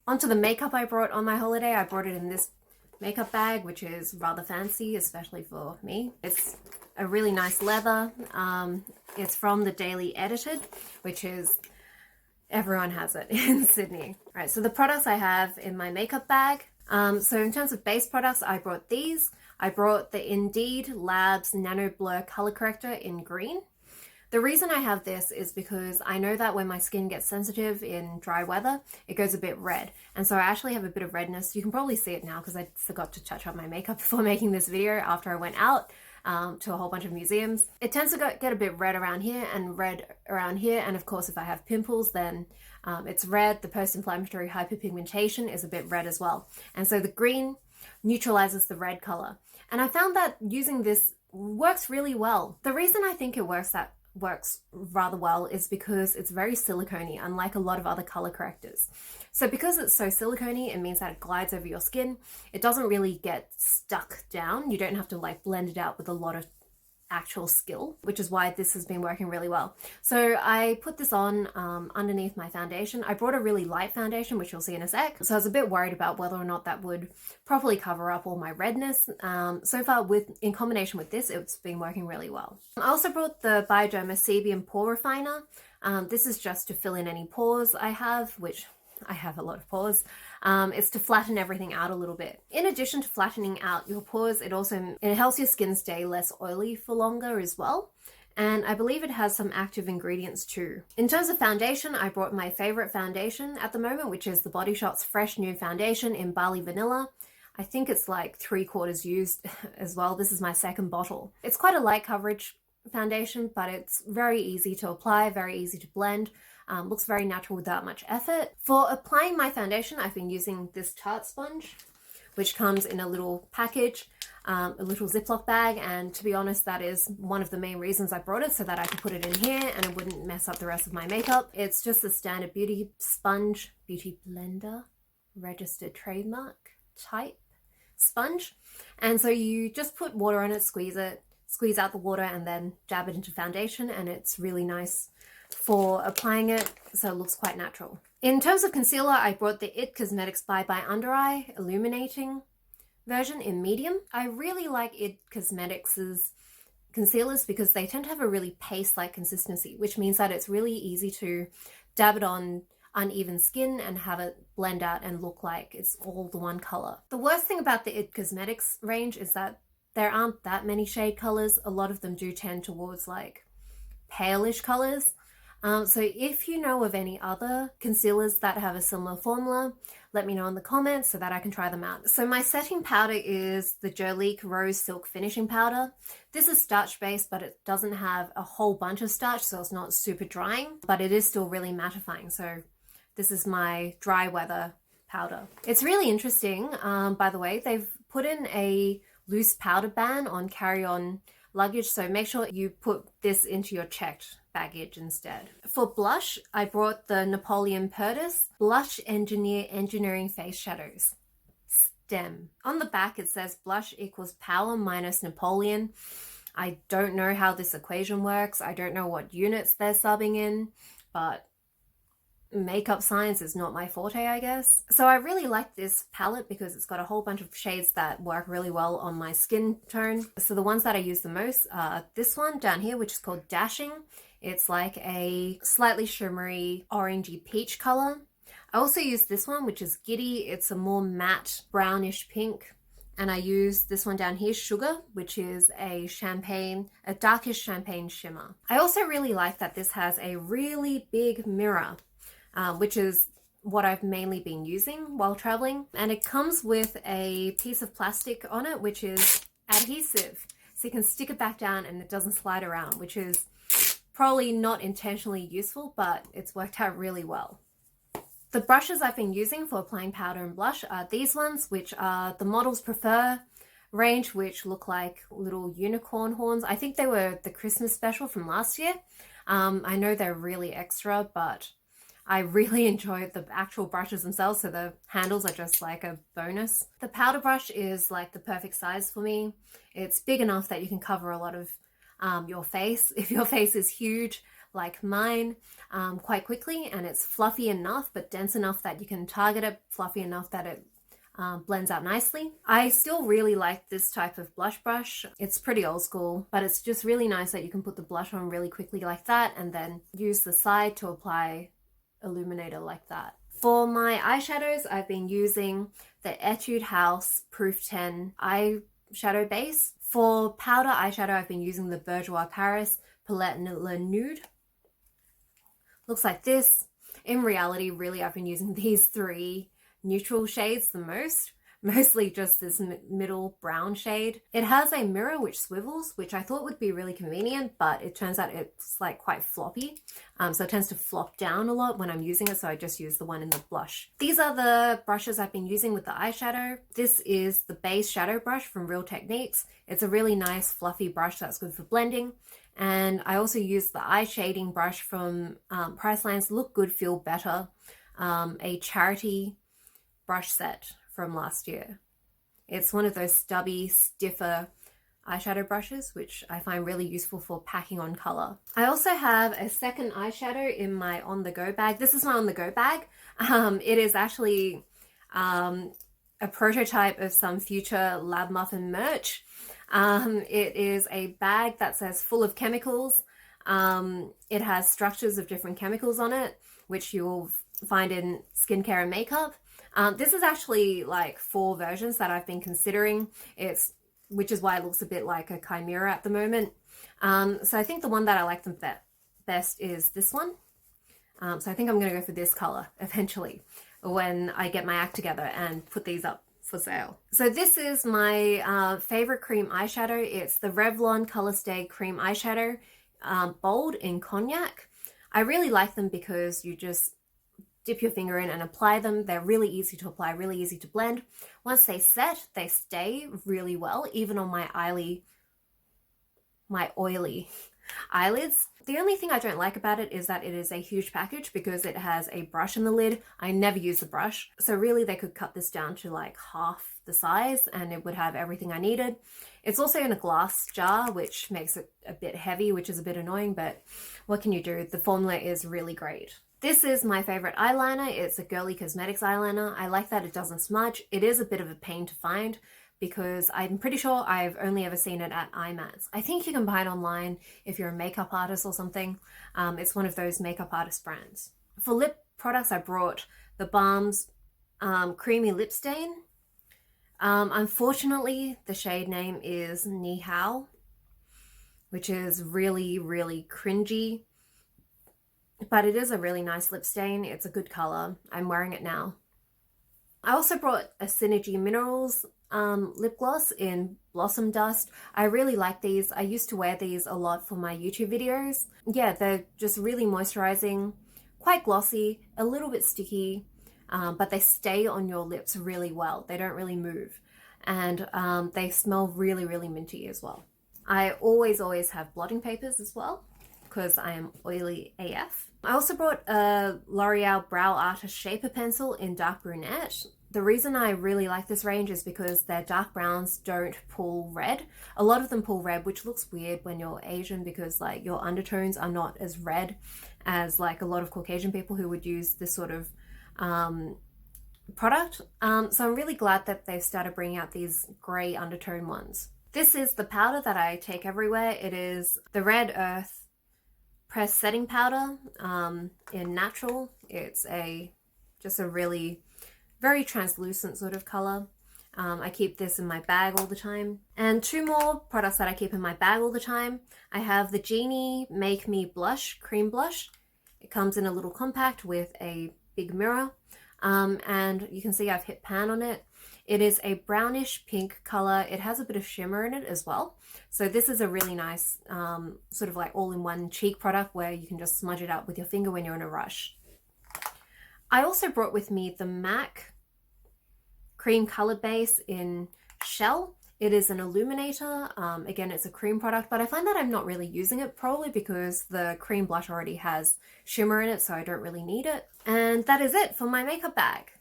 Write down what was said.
Onto the makeup I brought on my holiday. I brought it in this makeup bag, which is rather fancy, especially for me. It's a really nice leather. It's from the Daily Edited, which is, everyone has it in Sydney. All right, so the products I have in my makeup bag. So in terms of base products, I brought these. I brought the Indeed Labs Nano Blur Color Corrector in green. The reason I have this is because I know that when my skin gets sensitive in dry weather, it goes a bit red. And so I actually have a bit of redness. You can probably see it now because I forgot to touch up my makeup before making this video after I went out to a whole bunch of museums. It tends to get a bit red around here and red around here. And of course, if I have pimples, then it's red. The post-inflammatory hyperpigmentation is a bit red as well. And so the green neutralizes the red color. And I found that using this works really well. The reason I think it works rather well is because it's very silicone-y, unlike a lot of other color correctors. So because it's so silicone-y, it means that it glides over your skin. It doesn't really get stuck down. You don't have to like blend it out with a lot of actual skill, which is why this has been working really well. So I put this on underneath my foundation. I brought a really light foundation, which you'll see in a sec. So I was a bit worried about whether or not that would properly cover up all my redness. So far, in combination with this, it's been working really well. I also brought the Bioderma Sebum Pore Refiner. This is just to fill in any pores I have, which I have a lot of pores. It's to flatten everything out a little bit. In addition to flattening out your pores, it helps your skin stay less oily for longer as well. And I believe it has some active ingredients too. In terms of foundation, I brought my favorite foundation at the moment, which is the Body Shop's Fresh New Foundation in Barley Vanilla. I think it's like 3/4 used as well. This is my second bottle. It's quite a light coverage foundation, but it's very easy to apply, very easy to blend. Looks very natural without much effort. For applying my foundation, I've been using this Tarte sponge, which comes in a little package, a little Ziploc bag, and to be honest, that is one of the main reasons I brought it, so that I could put it in here and it wouldn't mess up the rest of my makeup. It's just a standard beauty sponge, beauty blender, registered trademark type sponge. And so you just put water on it, squeeze out the water, and then dab it into foundation, and it's really nice for applying it, so it looks quite natural. In terms of concealer, I brought the IT Cosmetics Bye Bye Under Eye Illuminating version in medium. I really like IT Cosmetics' concealers because they tend to have a really paste-like consistency, which means that it's really easy to dab it on uneven skin and have it blend out and look like it's all the one color. The worst thing about the IT Cosmetics range is that there aren't that many shade colors. A lot of them do tend towards like palish colors. So if you know of any other concealers that have a similar formula, let me know in the comments so that I can try them out. So my setting powder is the Jolique Rose Silk Finishing Powder. This is starch based, but it doesn't have a whole bunch of starch, so it's not super drying, but it is still really mattifying. So this is my dry weather powder. It's really interesting, by the way, they've put in a loose powder ban on carry-on luggage, so make sure you put this into your checked baggage instead. For blush, I brought the Napoleon Purtis Blush Engineering Face Shadows STEM. On the back it says blush equals power minus Napoleon. I don't know how this equation works. I don't know what units they're subbing in, but makeup science is not my forte, I guess. So I really like this palette because it's got a whole bunch of shades that work really well on my skin tone. So the ones that I use the most are this one down here, which is called Dashing. It's like a slightly shimmery orangey peach color. I also use this one, which is Giddy. It's a more matte brownish pink. And I use this one down here, Sugar, which is a darkish champagne shimmer. I also really like that this has a really big mirror, which is what I've mainly been using while traveling. And it comes with a piece of plastic on it, which is adhesive. So you can stick it back down and it doesn't slide around, which is probably not intentionally useful, but it's worked out really well. The brushes I've been using for applying powder and blush are these ones, which are the Models Prefer range, which look like little unicorn horns. I think they were the Christmas special from last year. I know they're really extra, but I really enjoy the actual brushes themselves, so the handles are just like a bonus. The powder brush is like the perfect size for me. It's big enough that you can cover a lot of your face. If your face is huge, like mine quite quickly, and it's fluffy enough but dense enough that you can target it, fluffy enough that it blends out nicely. I still really like this type of blush brush. It's pretty old school, but it's just really nice that you can put the blush on really quickly like that and then use the side to apply illuminator like that. For my eyeshadows, I've been using the Etude House Proof 10 eyeshadow base. For powder eyeshadow, I've been using the Bourjois Paris Palette Le Nude. Looks like this. In reality, really, I've been using these 3 neutral shades the most, mostly just this middle brown shade. It has a mirror which swivels, which I thought would be really convenient, but it turns out it's like quite floppy. So it tends to flop down a lot when I'm using it, so I just use the one in the blush. These are the brushes I've been using with the eyeshadow. This is the base shadow brush from Real Techniques. It's a really nice fluffy brush that's good for blending. And I also use the eye shading brush from Priceline's Look Good, Feel Better, a charity brush set from last year. It's one of those stubby, stiffer eyeshadow brushes, which I find really useful for packing on color. I also have a second eyeshadow in my on-the-go bag. This is my on-the-go bag. It is actually a prototype of some future Lab Muffin merch. It is a bag that says full of chemicals. It has structures of different chemicals on it, which you'll find in skincare and makeup. This is actually like 4 versions that I've been considering, which is why it looks a bit like a chimera at the moment. So I think the one that I like the best is this one. So I think I'm going to go for this color eventually when I get my act together and put these up for sale. So this is my favorite cream eyeshadow. It's the Revlon Color Stay Cream Eyeshadow, Bold in Cognac. I really like them because you just dip your finger in and apply them. They're really easy to apply, really easy to blend. Once they set, they stay really well, even on my oily eyelids. The only thing I don't like about it is that it is a huge package because it has a brush in the lid. I never use the brush. So really they could cut this down to like half the size and it would have everything I needed. It's also in a glass jar, which makes it a bit heavy, which is a bit annoying, but what can you do? The formula is really great. This is my favorite eyeliner. It's a Girly Cosmetics eyeliner. I like that it doesn't smudge. It is a bit of a pain to find because I'm pretty sure I've only ever seen it at IMATS. I think you can buy it online if you're a makeup artist or something. It's one of those makeup artist brands. For lip products, I brought the Balm's Creamy Lip Stain. Unfortunately, the shade name is Ni Hao, which is really, really cringy. But it is a really nice lip stain. It's a good color. I'm wearing it now. I also brought a Synergy Minerals lip gloss in Blossom Dust. I really like these. I used to wear these a lot for my YouTube videos. Yeah, they're just really moisturizing, quite glossy, a little bit sticky, but they stay on your lips really well. They don't really move. And they smell really, really minty as well. I always have blotting papers as well, because I am oily AF. I also brought a L'Oreal Brow Artist Shaper Pencil in Dark Brunette. The reason I really like this range is because their dark browns don't pull red. A lot of them pull red, which looks weird when you're Asian because like your undertones are not as red as like a lot of Caucasian people who would use this sort of product. So I'm really glad that they've started bringing out these gray undertone ones. This is the powder that I take everywhere. It is the Red Earth Pressed Setting Powder in Natural. It's just a really very translucent sort of color. I keep this in my bag all the time. And 2 more products that I keep in my bag all the time. I have the Genie Make Me Blush Cream Blush. It comes in a little compact with a big mirror. And you can see I've hit pan on it. It is a brownish pink color. It has a bit of shimmer in it as well. So this is a really nice sort of like all-in-one cheek product where you can just smudge it out with your finger when you're in a rush. I also brought with me the MAC Cream Color Base in Shell. It is an illuminator. Again, it's a cream product, but I find that I'm not really using it, probably because the cream blush already has shimmer in it, so I don't really need it. And that is it for my makeup bag.